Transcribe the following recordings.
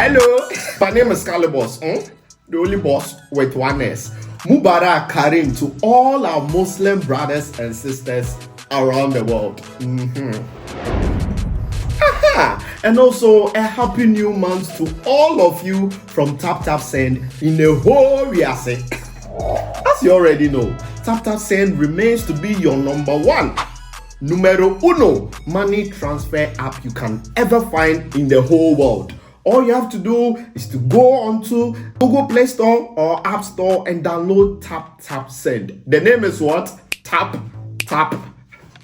Hello, my name is Calibos, the only boss with one S. Mubarak Karim to all our Muslim brothers and sisters around the world. And also a happy new month to all of you from Tap Tap Send in the whole Riase. As you already know, Tap Tap Send remains to be your number one, numero uno money transfer app you can ever find in the whole world. All you have to do is to go onto Google Play Store or App Store and download Tap Tap Send. The name is what? Tap Tap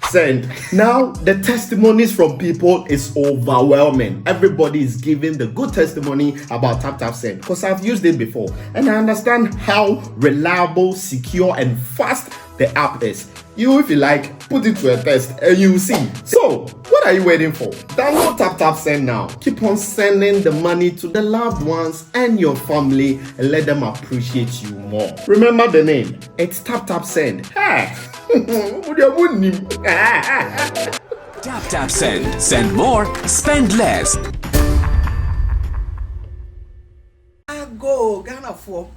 Send. Now, the testimonies from people is overwhelming. Everybody is giving the good testimony about Tap Tap Send because I've used it before and I understand how reliable, secure, and fast the app is. You, if you like, put it to a test and you will see. So, what are you waiting for? Download Tap Tap Send now. Keep on sending the money to the loved ones and your family and let them appreciate you more. Remember the name. It's Tap Tap Send. Hey. Tap Tap Send. Send more, spend less. I go Ghana for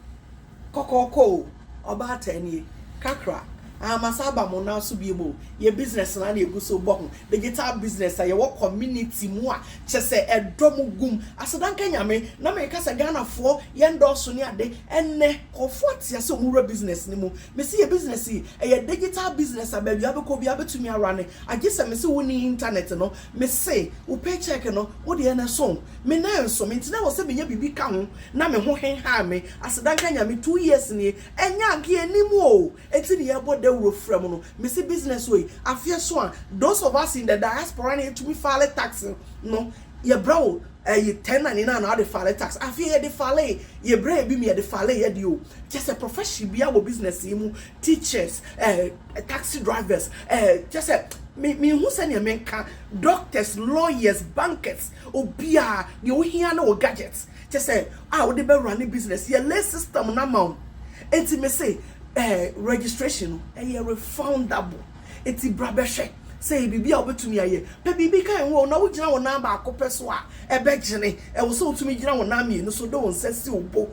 Coco about 10 years. Kakra. Masaba mo na so bi mo ye business na na egu so bo digital business ye wo community mu a chese edom gum asedan kanyame na me kasa Ghana fo ye ndorso ni ade enne kofo tia se omura business ni mu me se ye business ye digital business ababi abeko bi abetumi arane agese me se woni internet no me se wo paycheck no wo de na so me na enso me ntina wo se me nya bibi ka ho na me ho hen ha me asedan kanyame 2 years ni enya age animu o eti ni ye bo from no missy business way. I fear so those of us in the diaspora need to be file tax no ye bro you 1099 now the file tax. I fear the file ye brave be me the file ye do just a profession be our business teachers taxi drivers just me who send your men doctors, lawyers, bankers, obia you hear no gadgets just say I would be running business ye less system na mount enti me say registration refundable. It's brabeshe. Say bibi obetumi aye. Pe bibi kan wo na wo gina wo na ba akopɛ so a ebegene. E wo so otumi gina wo na me no so do won sesi obo.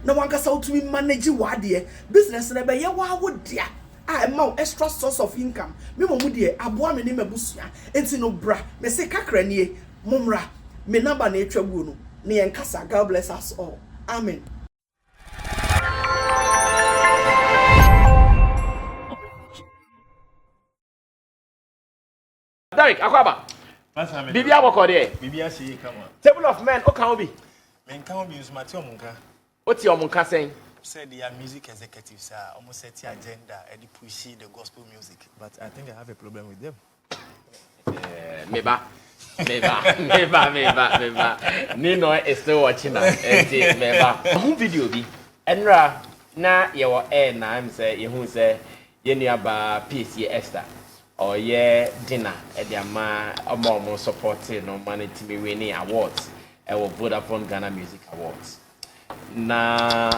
Na wanka sa otumi manage wade business na be ye wa wo dia. A ma extra source of income. Me mo mu de aboa me ne mabusua. Enti no bra. Me se kakra nie. Momra. Me number na etwa guo no. Ne yenkasa. God bless us all. Amen. Derek, Akwaba. Bibi aboko there. Bibi asi come on. Table of men, o kan obi. Men kan obi use Matthew Munka. What your Munka saying? Said they are music executives are almost set the agenda and pushing the gospel music. But I think I have a problem with them. Meba. Nino is still watching us. Meba. Who video be? Enra na ye wa na am say ye hu say ye ni aba PC Esther. Or dinner at the ama supporting no money to be winning awards or Vodafone Ghana Music Awards. Na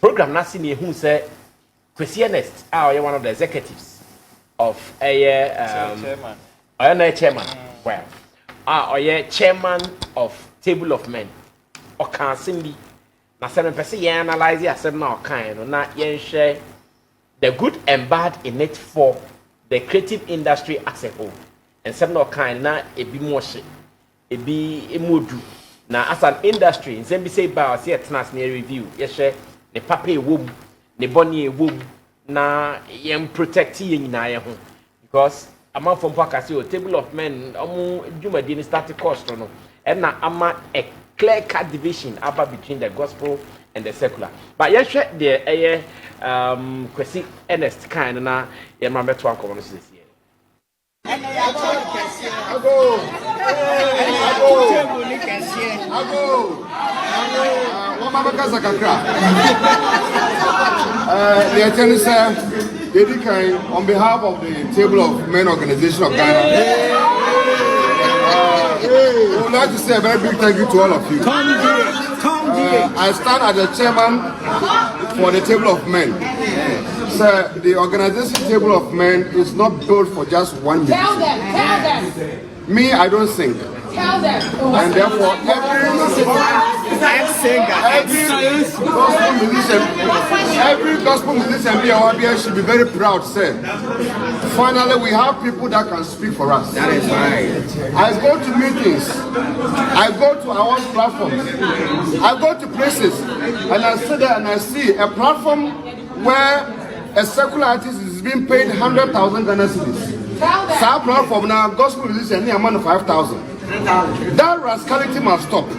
program na sini who say Kwesi Ernest one of the executives of chairman. Chairman. Well, chairman of Table of Men. Or can Cindy. Na 7% analyze ya 7 now kind na yen share the good and bad in it for the creative industry as a whole. And some no kind na e bi moshi, e bi emodu. Na as an industry, in some say ba say atnas na review. Yes, ne papa e wom, ne boni e wom, na yem protect ye nyina ye ho. Because among from Pakasi o Table of Men, omo dwumadi ni start cost no. And na ama a clear cut division about between the gospel and the secular. But yes, the Kwesi Ernest kind na ye remember to anko no sisi. On behalf of the Table of Men Organization of Ghana, I would like to say a very big thank you to all of you. I stand as the chairman for the Table of Men. So the organization Table of Men is not built for just one musician. Tell them. Me, I don't sing. Tell them. And therefore, every every gospel musician should be very proud, sir. Finally, we have people that can speak for us. That is right. I go to meetings, I go to awards platforms, I go to places, and I sit there and I see a platform where a secular artist is being paid 100,000 Ghana cedis. That platform now, gospel musician, near man 5,000. That rascality must stop.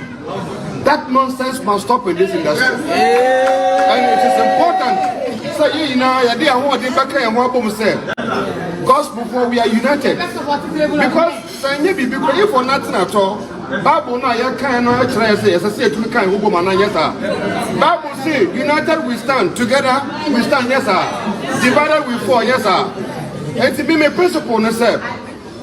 That nonsense must stop in this industry. And it is important. So you know, gospel for we are united. Because if for nothing at all, Bible now you cannot try say as I say to kind who man yes sir. Bible say united we stand, together we stand yes sir. Divided we fall yes sir. And to be my principle na say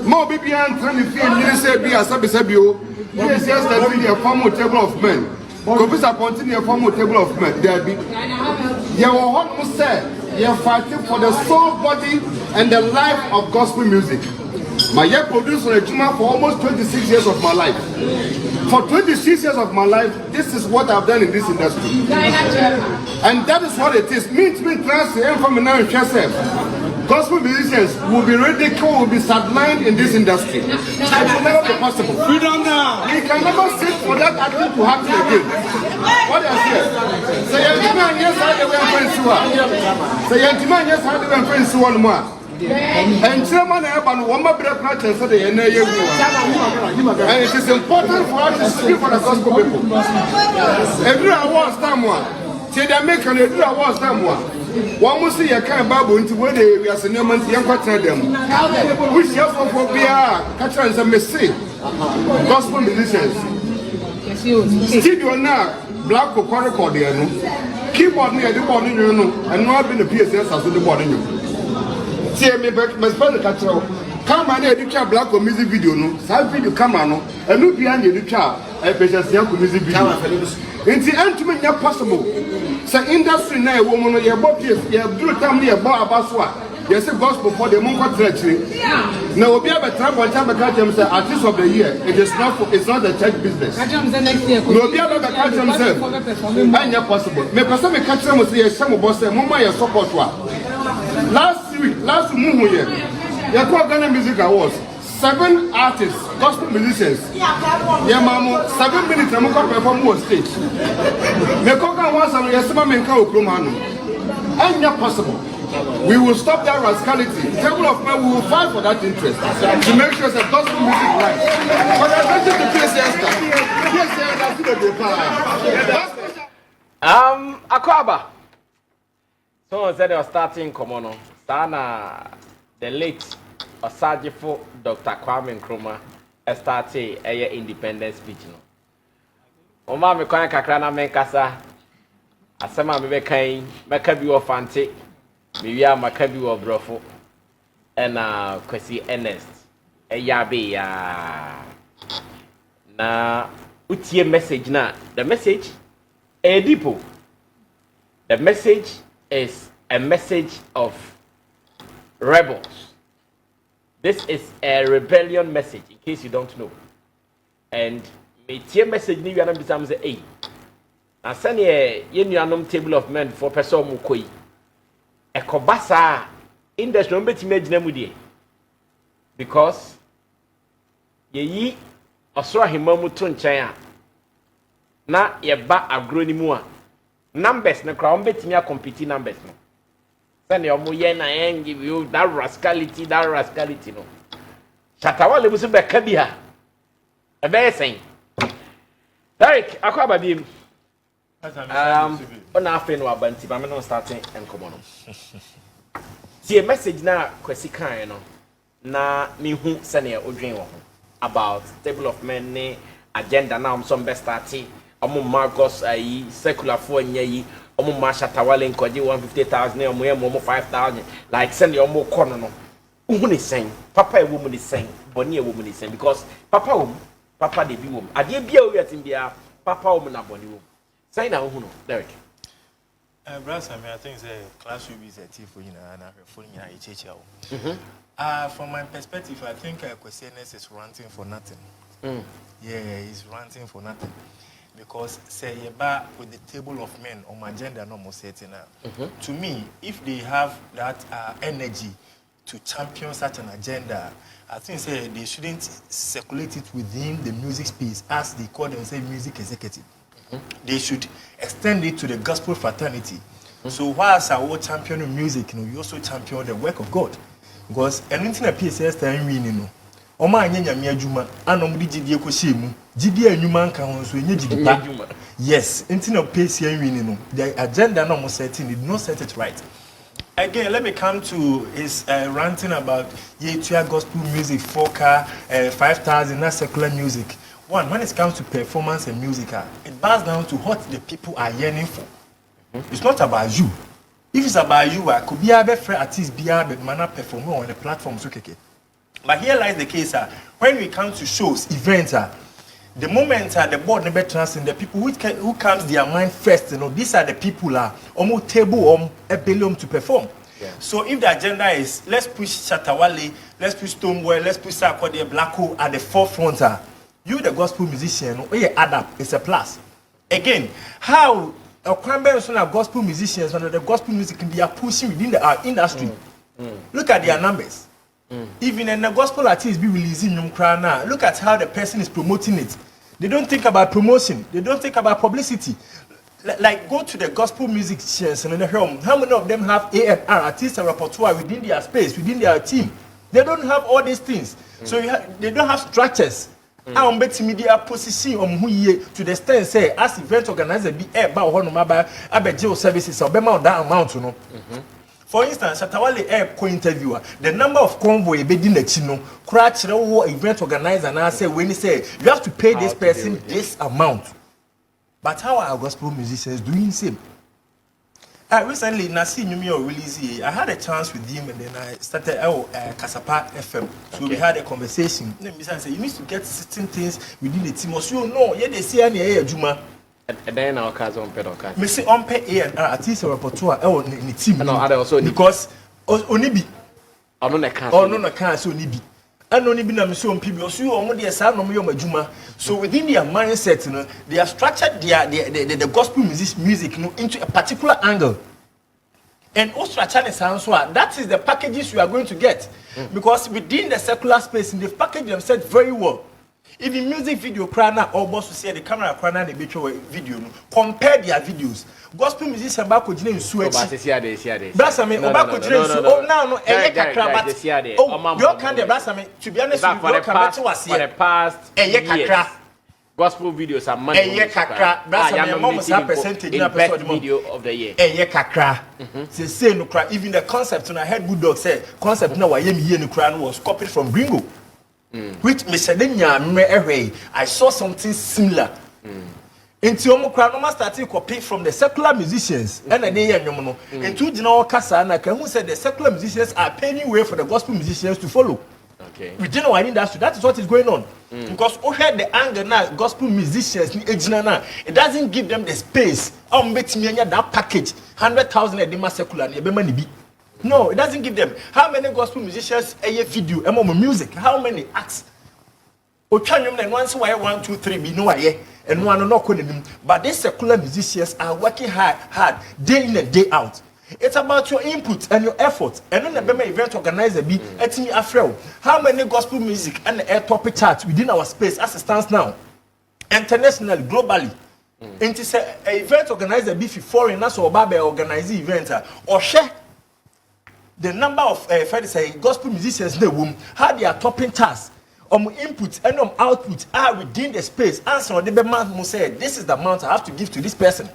more people are trying to feel you say be as sabio. Yes, yes, there be a formal table of men. Because appointing a formal table of men, there be. You will almost say you are fighting for the soul, body, and the life of gospel music. My year produced a Juma for almost 26 years of my life. For 26 years of my life, this is what I've done in this industry. And that is what it is. Me transfer from now in gospel musicians will be ridiculed, will be sidelined in this industry. It will never be possible. Freedom now. We can never sit for that acting to happen again. What I say? Say, yes, I will friends who are. Say, yes, I will friends who are more. And someone have one more breath match and say, and it is important for us to speak for the gospel people. Every hour, someone. Say, they make an every hour, someone. One must see a kind of Bible into where we are saying, young them. Which you for Bia, Catchers and Messi, gospel musicians. Studio now, black or cordiano, keyboard near the body, you know, and not been the PSS as the body. See me back, my spell catcher. Come on, you black or music video, no, some video come on, and look behind you, child, a patient's young music video. It's the end to me, not possible. So industry now, woman, your body, you have do time near Baswa. Yes, a gospel for the Mongo church. Now, we have a trap on time say artist of the year. It is not for, it's not the church business. No, we have a catch himself. And you're possible. Me person me catch them say some boss say mama your support wa. Last month here, you call Ghana Music Awards. 7 artists, gospel musicians. Yeah, mama, 7 minutes I'm going to perform on stage. Me koka once and yes, man menka okromano. And not possible. We will stop that rascality. Table of men, we will fight for that interest to make sure that gospel music right. But I mentioned the PSS. Akwaba. Someone said they were starting Komono. Sana, the late Osajifo Dr. Kwame Nkrumah started a independent speech. No. Oma me kwan kakra na menkasa. Asema me be kan, meka bi wo fante. Me wia maka bi wo brofo. Na Kwesi Ernest. Ya be ya. Na utie message na. The message edipo. The message is a message of rebels. This is a rebellion message, in case you don't know. And me tie message ni wianam bisam say, "Hey, na sane ye nuanom table of men for person mu koi. Ekobasa industry no betime agina mu die. Because ye yi osoro ahema mu to nchen a na ye ba agro ni mu a numbers na kra on betime compete numbers no. Sane omo ye na en give you that rascality no. Shatawale busu be ka bi ha. Ebe sen. Derek, akwaba bi. Ona afi no abanti ba me no starting enkomo no. See a message na Kwesi kan no. Na me hu sane odwen wo about table of men ne agenda na some best starting. Omo Marcos ayi secular for nya yi. Omo ma Shatawale nkoje 150,000 omo ye mo 5,000 like send your omo kono no. Uhu ni sen. Papa e wo mu ni sen. Boni e wo mu ni sen because papa wo Papa de bi wom. Ade bia o yatim bia papa wo na boni wom. Say na hu no, Derek. Brother, I think the class will be a thief for you and I phone you from my perspective, I think Kwesi is ranting for nothing. Yeah, he's ranting for nothing. because say yeba with the table of men on my agenda no more setting now. To me, if they have that energy to champion such an agenda, I think say they shouldn't circulate it within the music space as they call themselves music executive. They should extend it to the gospel fraternity. So whilst I will champion music, you also champion the work of God. Because anything a PSS time winning, no. Oma anyanya mi adwuma anom di gidie ko shemu gidie anwuma nka ho so enye gidipa yes anything of PSS winning no the agenda no mo setting did not set it right. Again, let me come to his ranting about gospel music, folka, 5,000, not secular music. One, when it comes to performance and music, it boils down to what the people are yearning for. It's not about you. If it's about you, I could be a better artist, be a better man performer on the platforms. Okay. But here lies the case, when we come to shows, events, the moment the board never transcend the people who comes their mind first, these are the people almost table a billion to perform. Yeah. So if the agenda is let's push Shatawale, let's push Stoneboy, let's push Sarkodie Black Hole at the forefront, you the gospel musician, add up, it's a plus. Again, how a combination of gospel musicians and the gospel music they are pushing within our industry. Look at their numbers. Even in the gospel artists be releasing them cry now. Look at how the person is promoting it. They don't think about promotion. They don't think about publicity. Like go to the gospel musicians and in the home. How many of them have A&R, artists and repertoire within their space, within their team? They don't have all these things. So they don't have structures. I bet media position to the extent say as event organizer be about one of jail services or that amount no. For instance, Shatawale co-interviewer, the number of convoy bedin the chino, crash event organizer and I say when he say you have to pay this person this amount. But how are gospel musicians doing same? Recently, Nasi Numio release. I had a chance with him, and then I started Kasapa FM. So we had a conversation. Then I said, "You need to get certain things within the team." So no, yeah, they say any Juma. And then our cars on pedal cars. Me say on pay A&R artist repertoire in the team. No, I also because onibi. I don't can't. Oh no, can't so onibi. And only be na so on people. So you almost the sa no mo Juma. So within their mindset, you know, they have structured the gospel music you know, into a particular angle. And also that is the packages you are going to get. Because within the secular space, they've packaged themselves very well. Even music video crana or boss to say the camera crana the video compare their videos. Gospel musicians back with in switch. Brasame obako oh now you can the brasame to be honest with you for the past years. Gospel videos are money. Brasame mom say percentage in episode video of the year. Kakra. Say no cry even the concept when I heard Bulldog say concept now why me here no cry was copied from Gringo. Which I saw something similar. Into Omokra started copy from the secular musicians and a day into General Kasana who said the secular musicians are paving way for the gospel musicians to follow. Okay. We don't know why that is what is going on. Because we had the anger now, gospel musicians it doesn't give them the space. That package 100,000 a day secular no, it doesn't give them. How many gospel musicians a video, music? How many acts? Once 1, 2, 3 be no and one not calling them. But these secular musicians are working hard, day in and day out. It's about your input and your effort. And then the Bema event organizer be at me afraid. How many gospel music and the air topic charts within our space as it stands now? Internationally, globally. And it's an event organizer be foreigners or Babe organizing event or share. The number of gospel musicians in the womb, how they are topping tasks, input and output are within the space. Answer the man say, this is the amount I have to give to this person.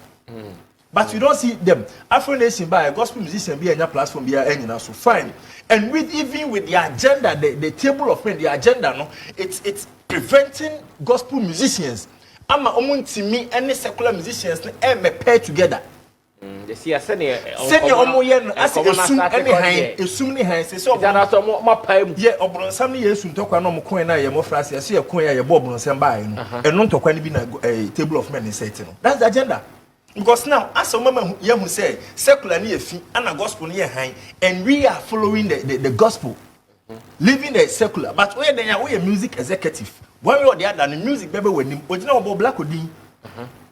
But you don't see them. Afro Nation by a gospel musician be a platform be a so fine. And even with the agenda, the table of men, the agenda, no, it's preventing gospel musicians. I'm to me any secular musicians pair together. They see a senior omoyen as assume so yeah obron some years to talk no mo coin na ye mo frase so ye coin ye bob no sem buy no and no tokwa ni bi na table of men set no that's the agenda. Because now as a mama ye who say secular ni efi and a gospel ni han and we are following the gospel living the secular but we then we a music executive one way or the other the music bebe we nim ojina obo black odin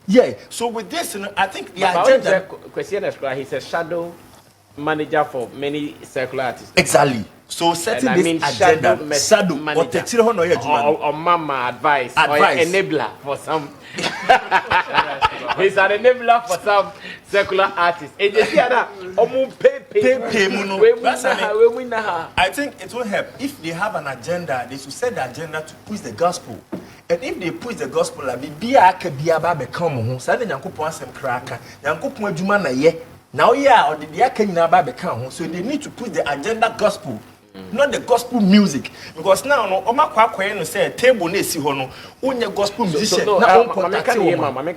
Yeah. So with this, I think the But agenda. Kwesi Ernest, he's a shadow manager for many secular artists. Exactly. So setting And I this mean agenda, shadow, manager. Or mama advice. Or enabler for some. He's an enabler for some secular artists. And you see that? I think it will help if they have an agenda. They should set the agenda to push the gospel. And if they push the gospel, like be a kabiaba become home. Suddenly, Yanko some cracker. Yanko Juma na ye. Now, yeah, or the Yakina become. So they need to push the agenda gospel. Not the gospel music, because now no Oma Kwakwe no say table na si ho no onye gospel musician na on contact Mama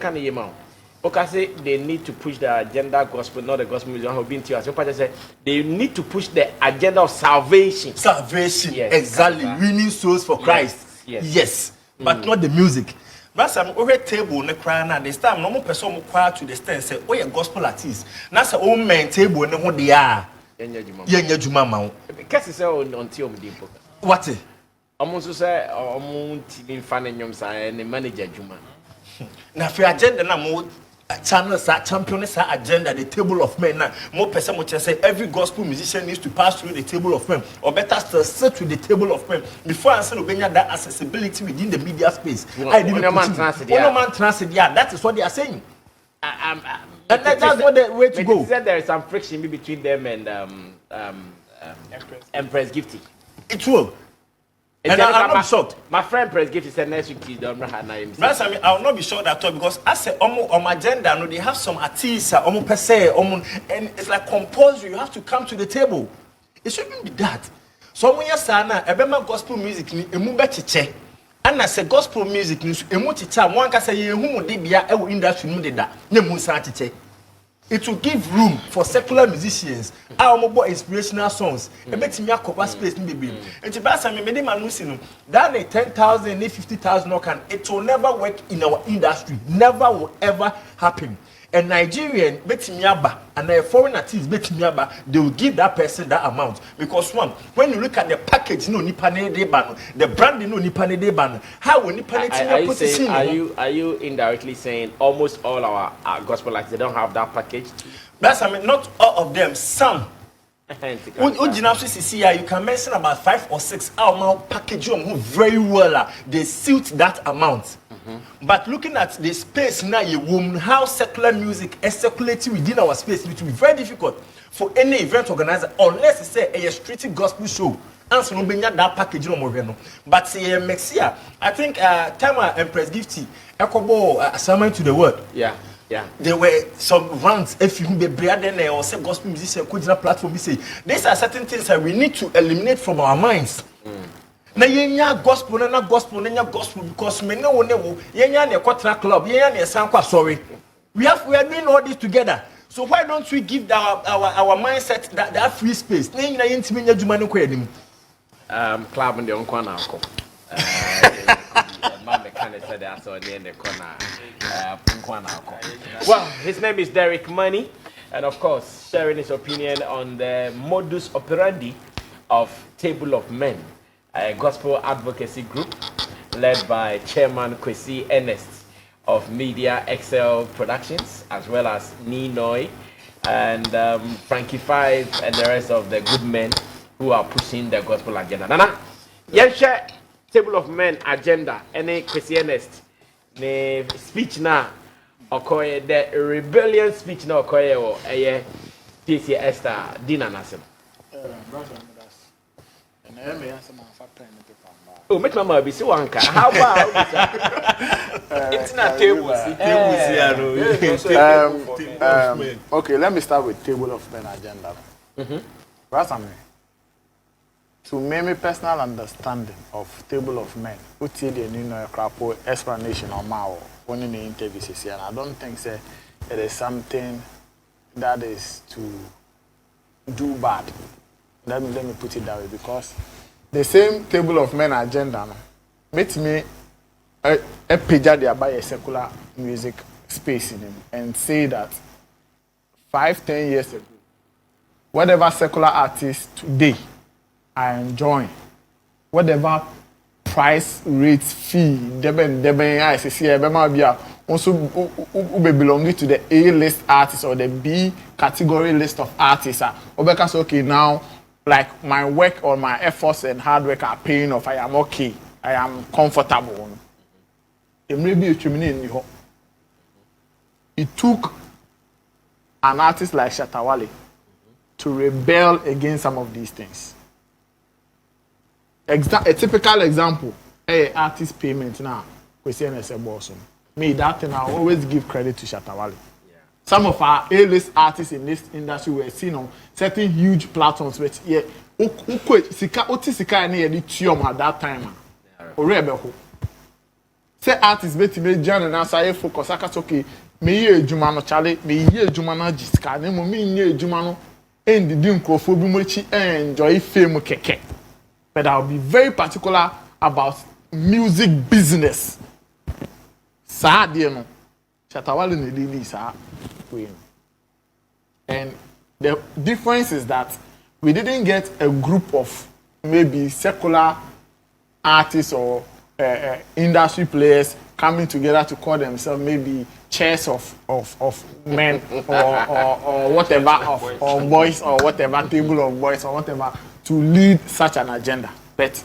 because they need to push the agenda gospel, not the gospel music. Have been to us. Say they need to push the agenda of salvation. Salvation, yes, exactly. Winning souls for Christ. Yes. But not the music. But some over table na cry na this time no more person mo kwa to the stand say oh yeah gospel artist. Na say o men table na ho dey ah. Yenya juma ma. Kesi say on ti omdi mpo. What? Omo say omo ti fa na nyom sa ne manager juma. Na for agenda na mo channel sa champion sa agenda the table of men na more person mo say every gospel musician needs to pass through the table of men or better still sit with the table of men before answer obenya that accessibility within the media space. I didn't man transit. Yeah, that is what they are saying. And that's what the way to go. Said there is some friction between them and Empress Gifty. It will. And I'm not shocked. My friend Empress Gifty said next week he's done her name. I will not be shocked at all because I say on my agenda, no, they have some artists, per se, and it's like compulsory. You have to come to the table. It shouldn't be that. So when you say na, ebema gospel music ni emu bechiche. And I say gospel music ni emu chicha. One can say yehu de bia ewo industry mu de da. Ne mu san chiche. It will give room for secular musicians. Our mobile inspirational songs. It makes me a cover space in baby. And to pass, I mean, that 10,000, 50,000, it will never work in our industry. Never will ever happen. A Nigerian betimiaba and a foreign artist betimiaba, they will give that person that amount because one, when you look at the package, no nipane de ban, the brand no nipane de ban. How will nipane? Are you indirectly saying almost all our gospel artists they don't have that package? That's I mean not all of them. Some. You can mention about 5 or 6 our package very well. They suit that amount. But looking at the space now, how secular music is circulating within our space, it will be very difficult for any event organizer unless it's a street gospel show. Answer no be that package no more. But next year, I think time Empress Gifty, Ekobo assignment to the world. Yeah. There were some rounds. If you be branded or say gospel musician could not platform, we say these are certain things that we need to eliminate from our minds. Na yenya gospel na gospel because me no yenya na quarter club yenya na sankwa sorry. We are doing all this together. So why don't we give our mindset that free space? Na yenya yentimi nya djuma no kwedem. Club in the corner. Said that so in the corner. Well, his name is Derek Money, and of course, sharing his opinion on the modus operandi of Table of Men, a gospel advocacy group led by Chairman Kwesi Ernest of Media Excel Productions, as well as Ninoy and Frankie Five and the rest of the good men who are pushing the gospel agenda. Nana, yes, Table of Men agenda, any Kwesi Ernest, the speech now, occur the rebellion speech now occur or a PC Esther dinner nasim. Oh, make my mother be so anka. How about it's not table. Okay, let me start with Table of Men agenda. To me personal understanding of Table of Men, who tell the new crapo explanation on Mao when in the interview, and I don't think it is something that is to do bad. Let me put it that way because the same Table of Men agenda makes me a page there by a secular music space in him and say that 5-10 years ago, whatever secular artist today are enjoying, whatever price rate fee, deben I see also who belonging to the A list artists or the B category list of artists. Obeka say okay now, like my work or my efforts and hard work are paying off. I am okay. I am comfortable. It may be a tremendous. It took an artist like Shatawale to rebel against some of these things. A typical example, artist payment now. Kwesi Ernest boss. Me, that thing I always give credit to Shatawale. Yeah. Some of our A-list artists in this industry were seen on certain huge platforms, which sika at that time. Say artists bet me John and I focus. I okay. Me ye jumano chale, me ye jumano jiska. Ne mo me ye jumano. And the dim crofo much enjoy fame keke. But I'll be very particular about music business. Sa dear no. Shatawale ne lili sa. And the difference is that we didn't get a group of maybe secular artists or industry players coming together to call themselves maybe chairs of men or whatever or boys or whatever table of boys or whatever to lead such an agenda. But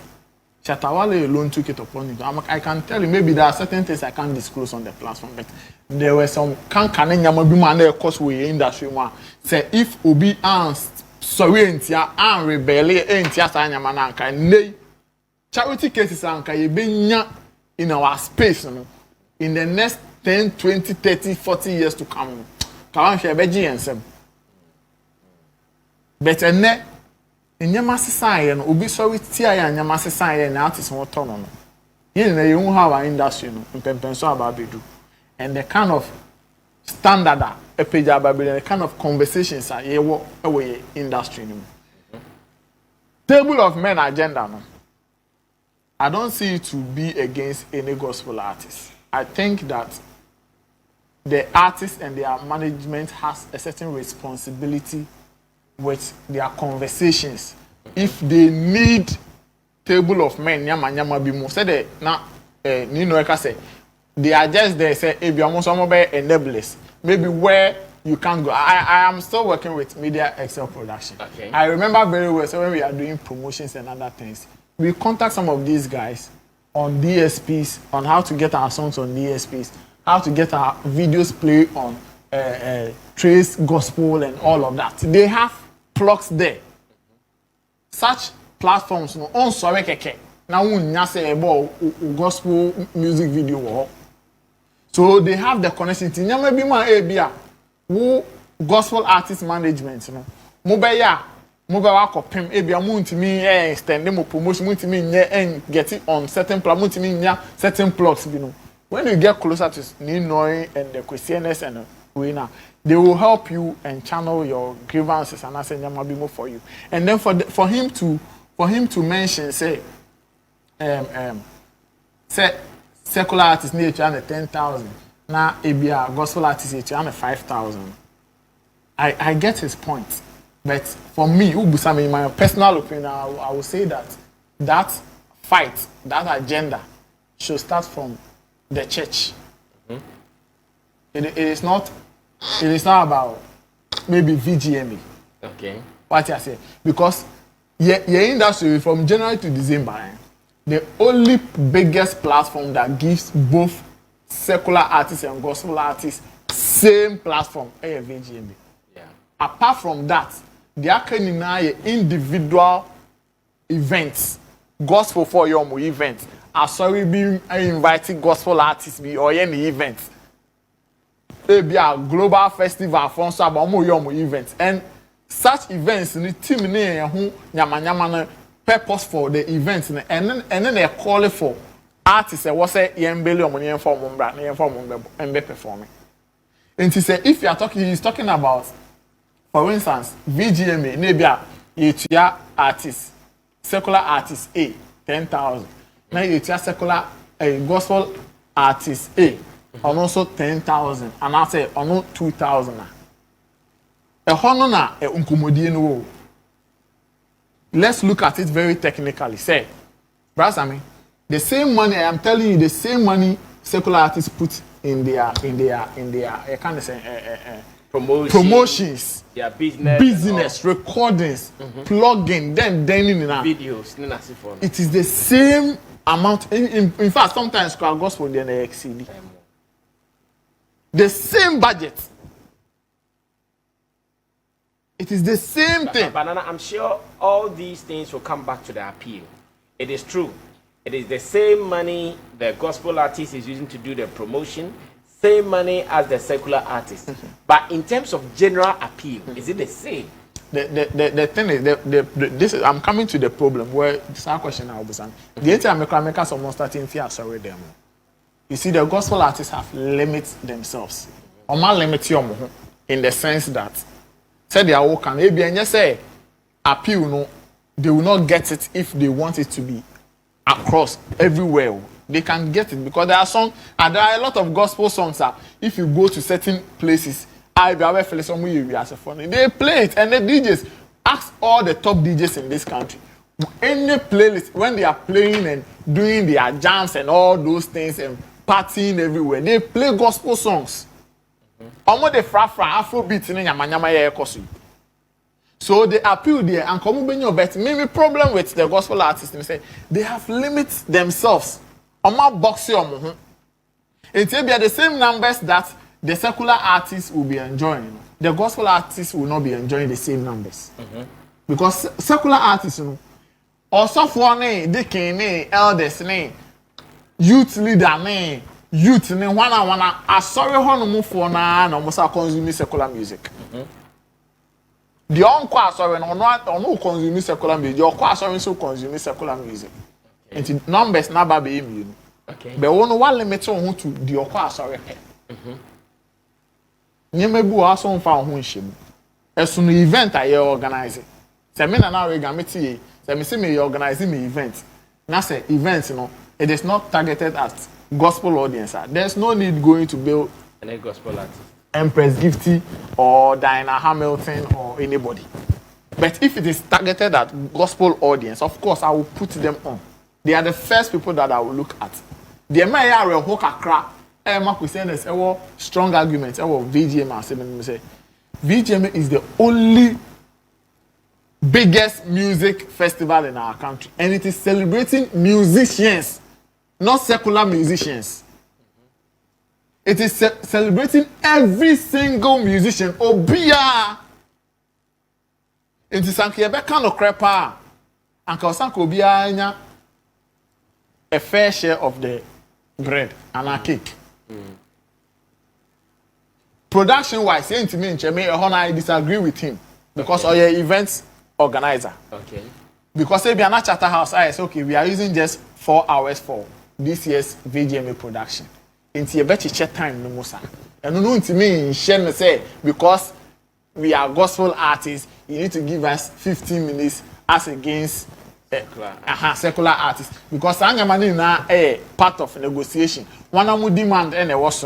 Shatawale alone took it upon him. I can tell you maybe there are certain things I can't disclose on the platform, but there were some causeway industry one. Say if Obi sorry and rebel and charity cases in our space in the next 10, 20, 30, 40 years to come. But in Yamasai and Ubi sorry Tia and Yamasai and artists more tono. You won't have an industry in Pempenso Babidu. And the kind of standard a page about the kind of conversations are away industry. Table of men agenda. No? I don't see it to be against any gospel artist. I think that the artist and their management has a certain responsibility with their conversations. If they need table of men, nyama be more said na say they are just there say if you are some enablers. Maybe where you can go. I am still working with Media Excel Production. Okay. I remember very well so when we are doing promotions and other things. We contact some of these guys on DSPs, on how to get our songs on DSPs, how to get our videos played on Trace Gospel and all of that. They have plugs there. Such platforms, no, on sorry keke. Now we say about gospel music video. So they have the connection. Nyama bi ma ebia wo gospel artist management, no. Mobile kopem ebia mu ntimi extend mo promotion mu ntimi nye get it on certain platform ntimi nya certain plots bi no. When you get closer to Ninoy and the Kwesi Ernest and Winner, they will help you and channel your grievances and say nyama bi mo for you. And then for him to mention say say secular artists need to 10,000. Now ebia gospel artists need to 5,000. I get his point. But for me, in my personal opinion, I will say that fight, that agenda, should start from the church. Mm-hmm. It is not about maybe VGMA. Okay. What I say, because your industry from January to December, the only biggest platform that gives both secular artists and gospel artists same platform is VGMA. Yeah. Apart from that. There are individual events, gospel for your events. I sorry being inviting gospel artists be or any events. Maybe a global festival for some your events and such events in the team who nyama purpose for the events and then they call it for artists and what say yembele or money and be performing. And he said if you are talking, he's talking about. For instance, VGMA, maybe a artist, secular artist A, 10,000. Now you secular gospel artist A, and also 10,000. And I say, on 2,000. A honor unkumodieno. Let's look at it very technically. Say, Brother Sammy, the same money I am telling you, the same money secular artists put in their I can't say promotions, their business recordings, plugging, then in videos. It is the same amount. In fact, sometimes gospel then they exceed the same budget. It is the same thing. But I'm sure all these things will come back to the appeal. It is true. It is the same money the gospel artist is using to do the promotion, same money as the secular artist. But in terms of general appeal, is it the same? The thing is, this is, I'm coming to the problem where this question I was on. The entire make someone starting fear sorry them. You see, the gospel artists have limits themselves. Or my limit in the sense that say they are all can maybe and just say appeal no, they will not get it if they want it to be across everywhere. They can get it because there are songs and there are a lot of gospel songs that if you go to certain places, they play it and the DJs ask all the top DJs in this country. Any playlist when they are playing and doing their jams and all those things and partying everywhere, they play gospel songs. Almost the fra Afrobeat in Yamanyama. So they appeal there and come up but maybe problem with the gospel artists they say they have limits themselves. Boxing it will be the same numbers that the secular artists will be enjoying. The gospel artists will not be enjoying the same numbers. Because secular artists, you know, also for they can elders, youth leader, youth one sorry how for na almost consuming secular music. The uncle sorry no consuming secular music. The uncle sorry so consuming secular music. And the numbers never be immune. Okay. But one limit on to the uncle sorry. Nyemebu also found who shim. As soon event I organize. Semina now we gamiti. Se me organizing me event. Now say events, you know, it is not targeted at gospel audience. There's no need going to build any gospel artist. Empress Gifty or Diana Hamilton or anybody. But if it is targeted at gospel audience, of course I will put them on. They are the first people that I will look at. The Maya will hook a crap. Strong arguments. VGM say VGM is the only biggest music festival in our country, and it is celebrating musicians, not secular musicians. It is celebrating every single musician. Obia. It is Sankiebe kind of crepa. And Kausanko Obia a fair share of the bread and a cake. Production wise, I disagree with him because of your events organizer. Okay. Because if you are not Charter House, I say okay, we are using just 4 hours for this year's VGMA production. Into a better check time no more. And no to me share say because we are gospel artists, you need to give us 15 minutes as against secular artists. Because I'm a part of negotiation. One of them demand and was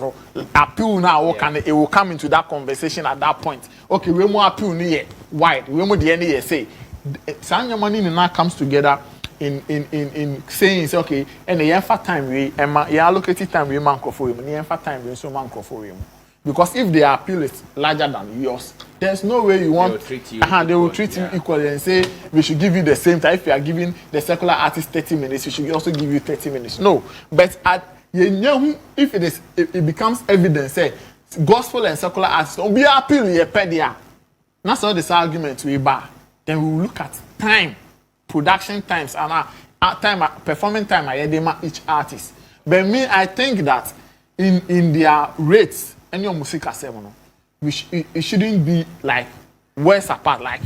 appeal now it will come into that conversation at that point. Okay, we more appeal near wide. We more the end say Sanya money now comes together in saying okay and the for time we allocated time we man for him and the time we so man for him. Because if their appeal is larger than yours, there's no way you want they will treat you equally and say we should give you the same time. If you are giving the secular artist 30 minutes, we should also give you 30 minutes. No. But if it becomes evidence, say gospel and secular artists don't be appeal here pedia. That's all this argument we bar. Then we will look at time, production times, and time performing time each artist. But me, I think that in their rates. Any music it shouldn't be like worlds apart, like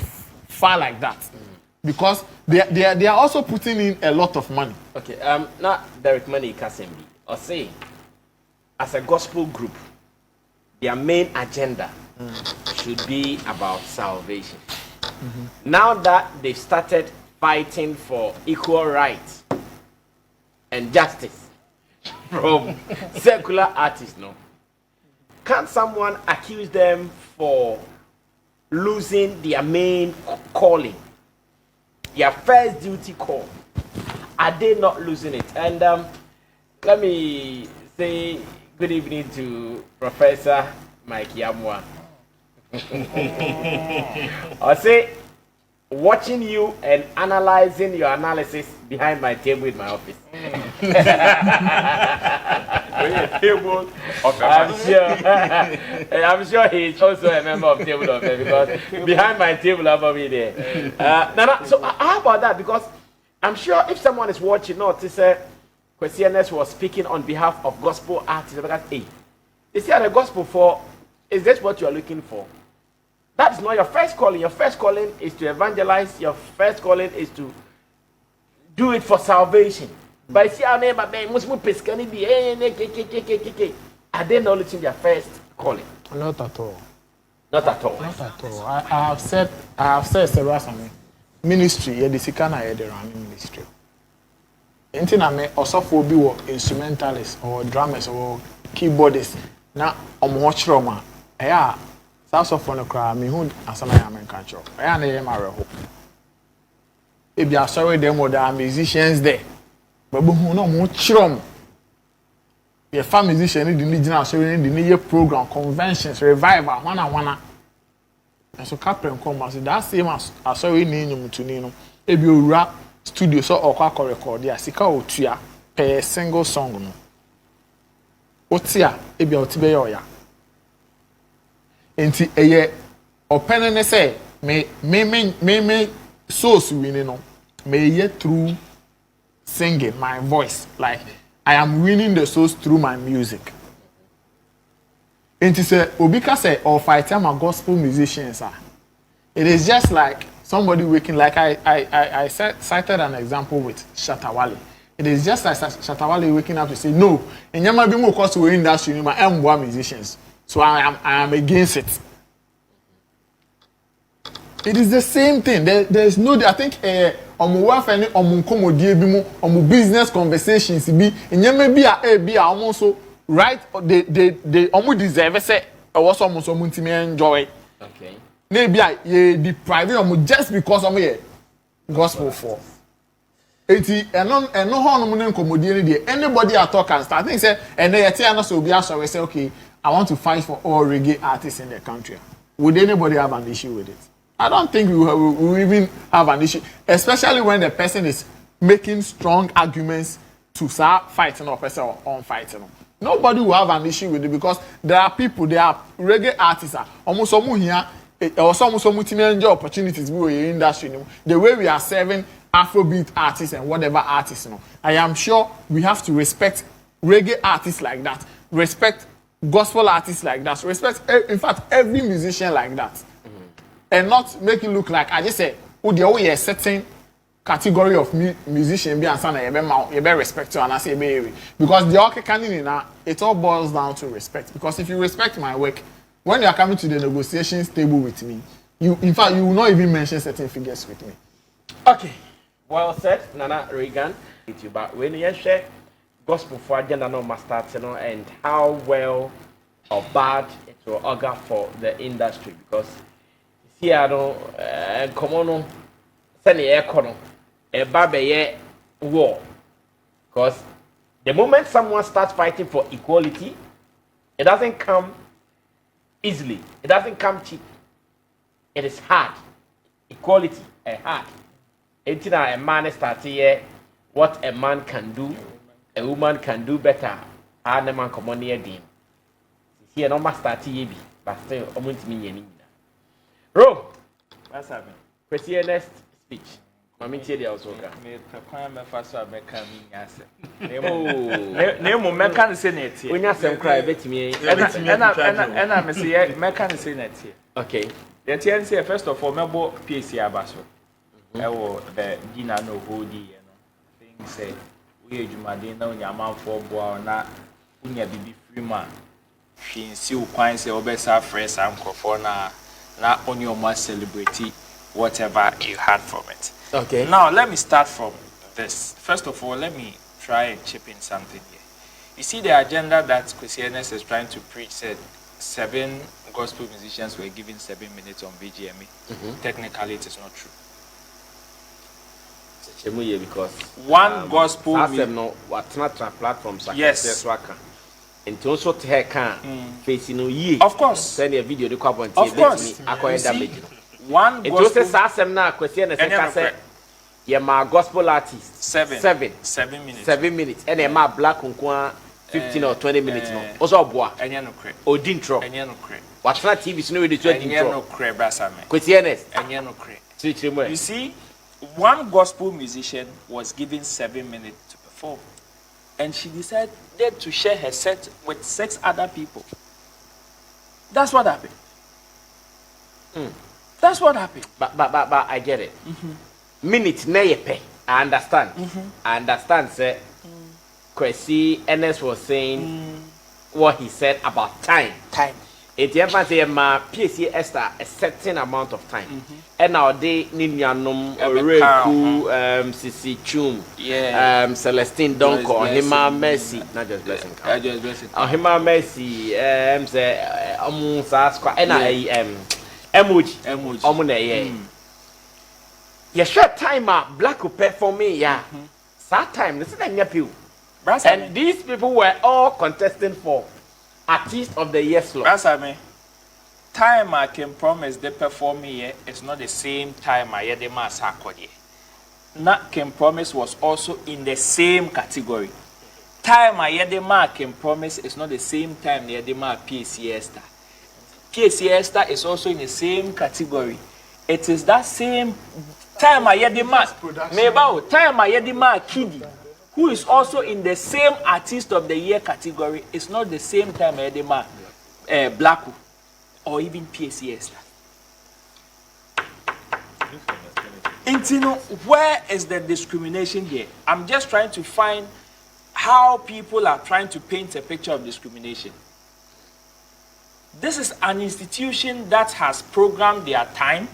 far like that, because they are also putting in a lot of money. Okay, now Derek Money Kasembi or say as a gospel group, their main agenda should be about salvation. Now that they've started fighting for equal rights and justice from secular artists, no. Can't someone accuse them for losing their main calling, their first duty call? Are they not losing it? And let me say, good evening to Professor Mike Yamwa. I say, watching you and analyzing your analysis behind my table in my office. I'm sure he's also a member of table of because behind my table I'm be there. So how about that? Because I'm sure if someone is watching, to say Kwesi Ernest was speaking on behalf of gospel artists, because hey, is here the gospel for? Is this what you are looking for? That's not your first calling. Your first calling is to evangelize. Your first calling is to do it for salvation. But see, our neighbor, Muslim Pescani, are they not looking their first calling? Not at all. Not at all. Not at all. I have said several times. Ministry, yeah, the Sikana, yeah, the running ministry. Anything I may also for be instrumentalists or drummers or keyboardists. Now, I'm watching Roma. Yeah. South of the crowd, me who as an American culture. I am a hope. If you are sorry, them or there musicians there, but who know more chrum. Your family musician in the regional showing the new program, conventions, revival, one. And so Captain come and say that same as I saw in Nino to Nino. If you rap studio so or quack record, yeah, Sika or Tia per single song. What's ya? If you are to be ya. Enti eye open ne say me source winning no me ye through singing my voice, like I am winning the souls through my music. Enti say obi ka say or fight am gospel musicians are, it is just like somebody waking, like I cited an example with Shatawale. It is just like Shatawale waking up to say no enyama bi mo cause we industry ma emboa musicians. So I am against it. It is the same thing. There is no. I think business conversations be almost so right. They deserve it. Say was almost enjoy. Okay. Maybe ye deprive just because gospel for. Anybody at all can start. I think say and they so be so we say okay. I want to fight for all reggae artists in the country. Would anybody have an issue with it? I don't think we will even have an issue, especially when the person is making strong arguments to start fighting or person on fighting. Nobody will have an issue with it because there are people, there are reggae artists, almost some here, or some enjoy opportunities in the industry. The way we are serving Afrobeat artists and whatever artists, I am sure we have to respect reggae artists like that. Respect gospel artists like that. Respect, in fact, every musician like that. Mm-hmm. And not make it look like, I just say, a certain category of musician be and you be respect to and I say because the okay canon it all boils down to respect. Because if you respect my work, when you are coming to the negotiations table with me, you in fact you will not even mention certain figures with me. Okay. Well said, Nana Reagan. But when you share gospel for agenda no master, and how well or bad it will augur for the industry, because see I don't come on send the economy a baby war, because the moment someone starts fighting for equality, it doesn't come easily, it doesn't come cheap, it is hard. Equality is hard. Until a man starts here, what a man can do, a woman can do better. A man come on here, dim. Here, no master here, but still, I want me any. Ro, what's happening? Kwesi Ernest speech. Mami tell you also. Me prepare me first one make me answer. Name me can say net here. When you say cry, bet me. And I say me can say net here. Okay. The TN say first of all, me bo PAC abaso. Ewo the dinner no hold you know. Thing say we adwumade na onyamanfo boa na unya bibi free man. Hwinsi ukwan say obesa fresh am crofo na only must celebrate whatever you had from it. Okay. Now let me start from this. First of all, let me try and chip in something here. You see the agenda that Kwesi Ernest is trying to preach said 7 gospel musicians were given 7 minutes on VGMA. Technically, it is not true. Because one gospel platforms. Yes. nti nso te ha ka face no ye Of course. send a video de kwa bonte Of course. akoye damage One nti o gospel. se asem na Kwesi na se ka se ye ma gospel artist 7 minutes. 7 minutes and ma black nko 15 or 20 minutes no also boa Enye no kre. odin tro Enye no kre. watchna TV so no we dey to odin Enye no tro kre brasa me. Kwesi Ernest Enye no kre. you You see, one gospel musician was given 7 minutes to perform, and she decided to share her set with 6 other people. That's what happened. That's what happened. but I get it minute na ye pay I understand I understand say Kwesi Ernest was saying what he said about time it ever say ma PSC Esther a certain amount of time and now they ni nuanom Oreku Sisi Chum Celestine Donko Hima Mercy not just blessing Just blessing. Hima Mercy say sa squad and emoji omo na ye ye short time black will pay for me that time this is a new and these people were all contesting for artist of the year slot. Brasa me, time I can promise they perform here is not the same time I had the mass accord. Not can promise was also in the same category. Time I had the mark can promise is not the same time they had the mark PSC Esther. PSC Esther is also in the same category. It is that same time I had the mark. Maybe time I had the mark Kiddy, who is also in the same artist of the year category, is not the same time I had the mark Blacko or even PSC Esther. Intino, where is the discrimination here? I'm just trying to find how people are trying to paint a picture of discrimination. This is an institution that has programmed their time,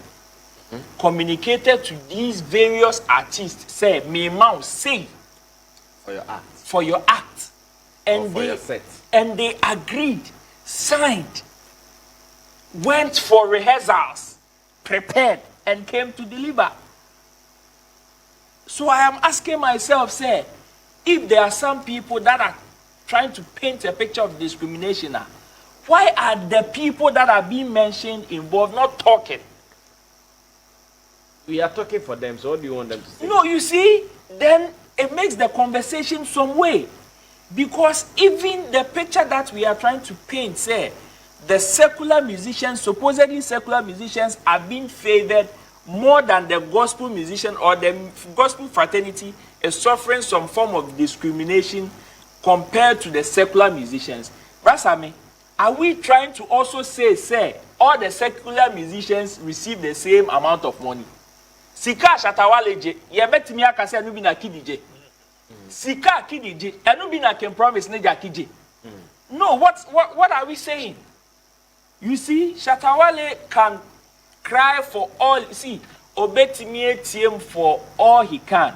communicated to these various artists, say, me mouse, say, for your act, and they agreed, signed, went for rehearsals, prepared, and came to deliver. So I am asking myself, say, if there are some people that are trying to paint a picture of discrimination, why are the people that are being mentioned involved not talking? We are talking for them, so what do you want them to say? No, you see, then it makes the conversation some way. Because even the picture that we are trying to paint, say, the secular musicians, supposedly secular musicians, are being favored more than the gospel musician, or the gospel fraternity is suffering some form of discrimination compared to the secular musicians. Brasami, are we trying to also say, all the secular musicians receive the same amount of money? Sika shatawaleje, yebetimi akase anu bi na kidije. Sika kidije, anu bi na can promise neja kije. No, what are we saying? You see, Shatawale can cry for all. See, obetimi ATM for all he can.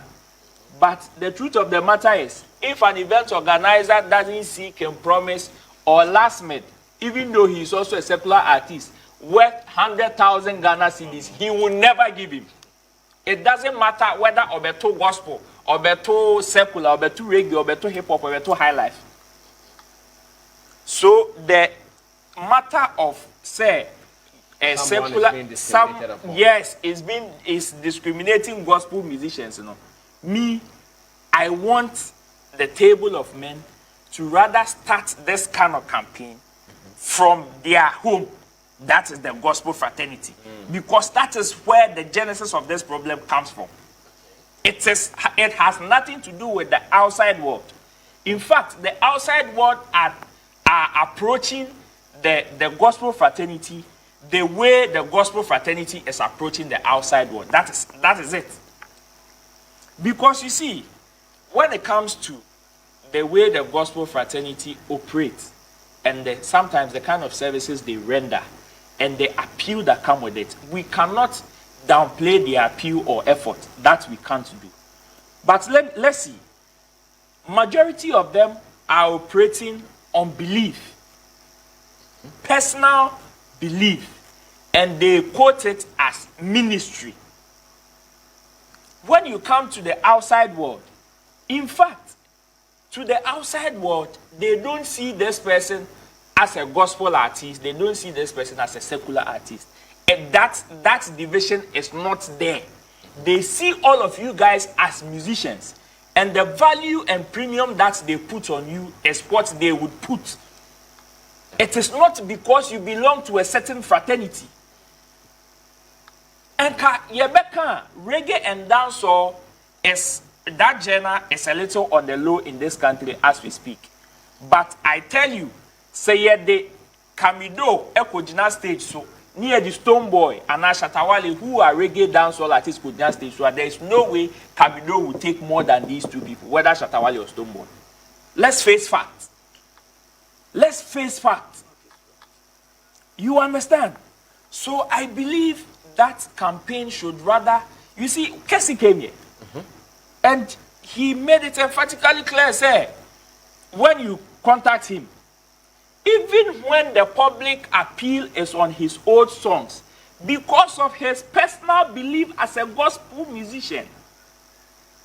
But the truth of the matter is, if an event organizer doesn't see can promise or last minute, even though he is also a secular artist, worth 100,000 Ghana cedis, he will never give him. It doesn't matter whether obeto gospel, obeto secular, obeto reggae, obeto hip hop, obeto high life. So the matter of say a secular, is discriminating gospel musicians. You know, me, I want the table of men to rather start this kind of campaign from their home. That is the gospel fraternity. Because that is where the genesis of this problem comes from. It has nothing to do with the outside world. In fact, the outside world are approaching the gospel fraternity the way the gospel fraternity is approaching the outside world. That is it. Because you see, when it comes to the way the gospel fraternity operates, and sometimes the kind of services they render, and the appeal that come with it, we cannot downplay the appeal or effort. That we can't do. But let's see. Majority of them are operating on belief, personal belief, and they quote it as ministry. When you come to the outside world, in fact, to the outside world, they don't see this person as a gospel artist. They don't see this person as a secular artist. And that division is not there. They see all of you guys as musicians. And the value and premium that they put on you is what they would put. It is not because you belong to a certain fraternity. And Yebeka, reggae and dancehall is that genre is a little on the low in this country as we speak. But I tell you, say the Kamido Ekojina stage so near the Stone Boy and Ashatawale, who are reggae dancehall artists Kojina stage, so there is no way Kamido will take more than these two people, whether Shatawale or Stone Boy. Let's face facts. Let's face facts. You understand? So I believe that campaign should rather, you see, Kwesi came here. And he made it emphatically clear, say, when you contact him, even when the public appeal is on his old songs, because of his personal belief as a gospel musician,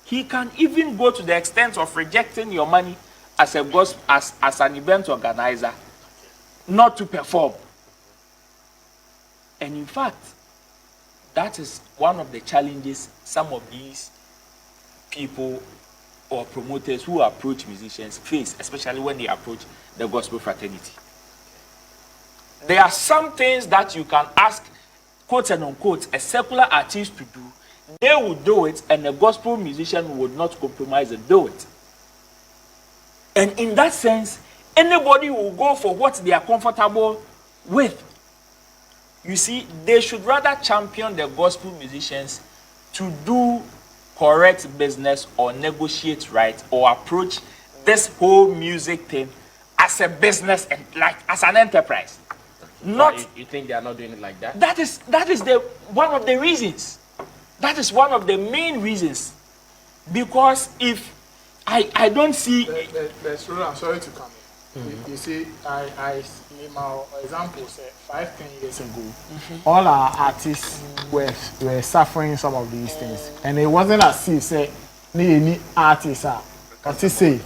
he can even go to the extent of rejecting your money as a gospel, as an event organizer, not to perform. And in fact, that is one of the challenges some of these people or promoters who approach musicians face, especially when they approach the gospel fraternity. There are some things that you can ask, quote and unquote, a secular artist to do. They will do it, and a gospel musician would not compromise and do it. And in that sense, anybody will go for what they are comfortable with. You see, they should rather champion the gospel musicians to do correct business or negotiate right or approach this whole music thing as a business and like as an enterprise. Not you think they are not doing it like that? That is the one of the reasons. That is one of the main reasons. Because if I don't see I'm sorry to come in. You see, I in my example say 5-10 years ago, all our artists were suffering some of these things, and it wasn't as if say any artists are say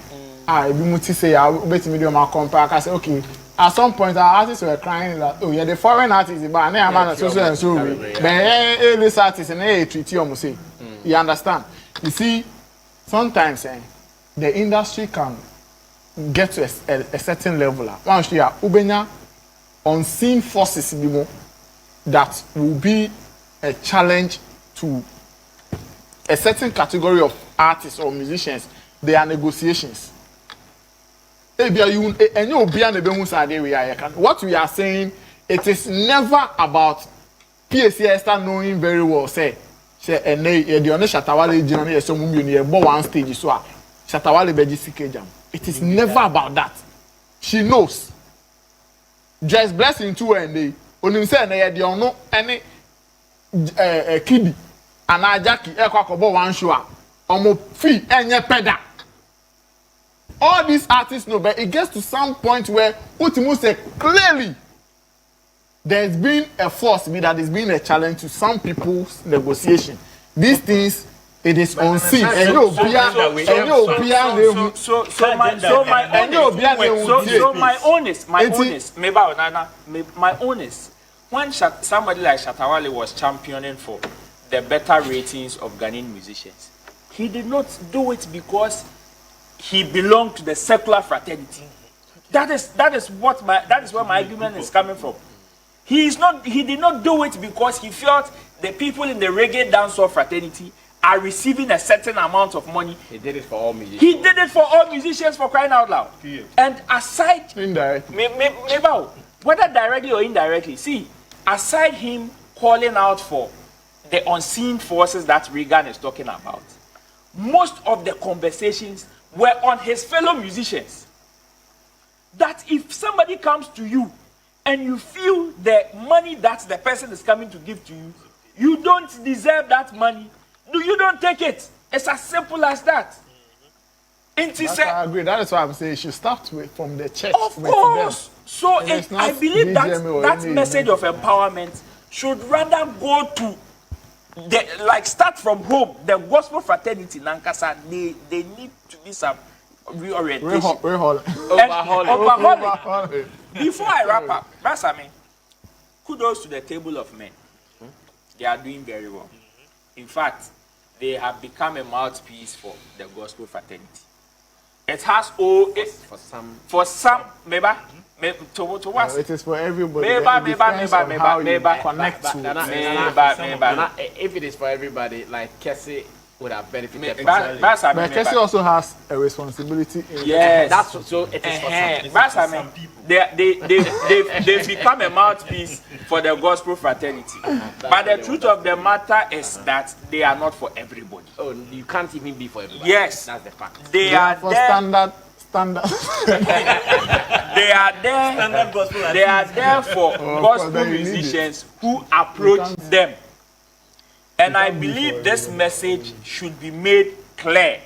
I be muti say I bet medium my compare. I say okay. At some point, our artists were crying that oh yeah, the foreign artists, but now man so and so. But this artist and they treat you almost say. You understand? You see, sometimes the industry can get to a certain level. Once you are ubenya unseen forces that will be a challenge to a certain category of artists or musicians. There are negotiations. What we are saying, it is never about PSC knowing very well. Say, and the only Shatawale journey so one stage so Shatawale beji jam. It is never about that. She knows. Just blessing to her and they only say na the ono any kiddy and Jackie ekwakobo one show omo free enye peda. All these artists know, but it gets to some point where Utimu say clearly there's been a force that is being a challenge to some people's negotiation. These things, it is unseen. So my honest, when somebody like Shatawale was championing for the better ratings of Ghanaian musicians, he did not do it because he belonged to the secular fraternity. That is where my argument is coming from. He did not do it because he felt the people in the reggae dancehall fraternity are receiving a certain amount of money. He did it for all musicians. He did it for all musicians, for crying out loud. Yeah. And aside, indirectly, whether directly or indirectly, see, aside him calling out for the unseen forces that Reagan is talking about, most of the conversations were on his fellow musicians. That if somebody comes to you and you feel the money that the person is coming to give to you, you don't deserve that money, you don't take it. It's as simple as that. I agree. That is why I'm saying you should start from the church. Of course. So I believe that message of empowerment should rather go to start from home. The gospel fraternity, Nankasa, they need to be some reorientation. Overhaul. Before I wrap up, that's I mean, kudos to the table of men. They are doing very well. In fact, they have become a mouthpiece for the gospel fraternity. It has for some maybe to what? It is for everybody. Maybe. If it is for everybody, like Kwesi would have benefited. But Kwesi also has a responsibility. Yes, that's so. It is for some people. They've become a mouthpiece for the gospel fraternity. But the truth of the matter is that they are not for everybody. Oh, you can't even be for everybody. Yes, that's the fact. They are for there. standard. They are there. Standard gospel. They are there for gospel musicians who approach them. And I believe this message should be made clear,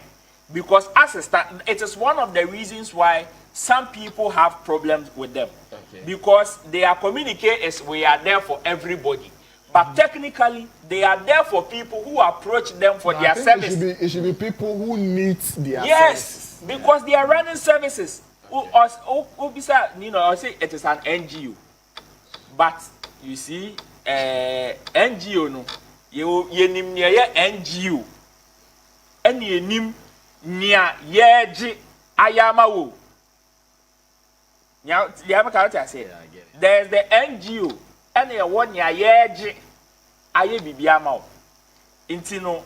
because as a start, it is one of the reasons why some people have problems with them. Okay. Because their communique is we are there for everybody. But technically, they are there for people who approach them for their service. It should be people who need their service. Because they are running services. You know, I say it is an NGO. But you see, NGO no. You nim near NGO. And you nim near yeji ayamawo. Now, the other character I say, there's the NGO and the one near yeji ayabibiyamao. Intino,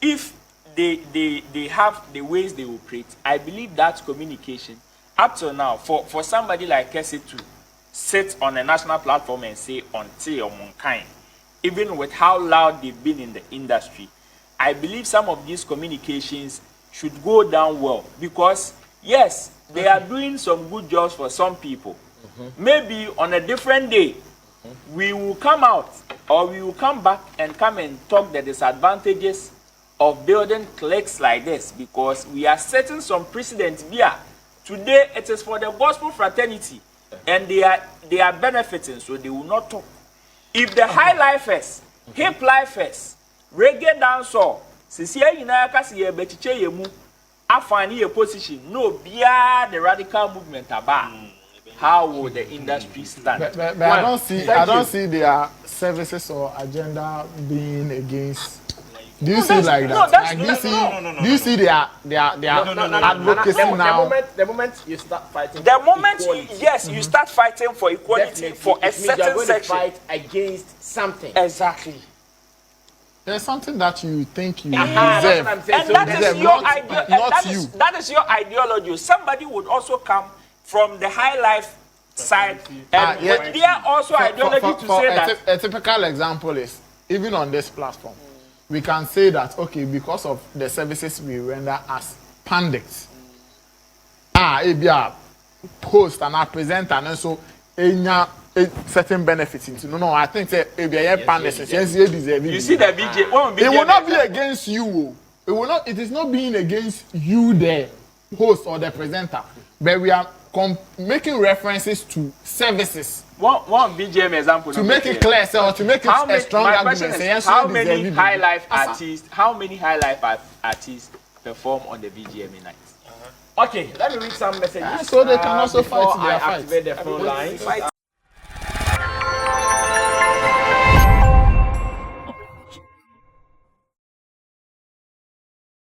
if they have the ways they operate, I believe that communication up till now for somebody like Kwesi to sit on a national platform and say until mankind, even with how loud they've been in the industry, I believe some of these communications should go down well, because yes, they are doing some good jobs for some people. Maybe on a different day, we will come out or we will come back and come and talk the disadvantages of building cliques like this, because we are setting some precedent here. Today it is for the gospel fraternity and they are benefiting, so they will not talk. If the high lifers, hip lifers, reggae dancehall, sisi ina kasi ye betiche ye mu, afani ye position, no bia the radical movement about. How will the industry stand? But I don't see their services or agenda being against. Do you see like that? Do you see their advocacy now? The moment you start fighting, you start fighting for equality for a certain section. Fight against something. Exactly. There's something that you think you deserve, and that is your idea. That is your ideology. Somebody would also come from the high life side, and with their also ideology to say that. A typical example is even on this platform. We can say that, okay, because of the services we render as pundits, host and a presenter, and so certain benefits into no, I think pundits. You see the BJ, it will not be against you. It will not. It is not being against you, the host or the presenter, but we are making references to services. One BGM example to make it clear, or to make it a strong argument. How many high life artists perform on the BGM night? Okay, let me read some messages. So they can also fight their fight. Activate the phone line.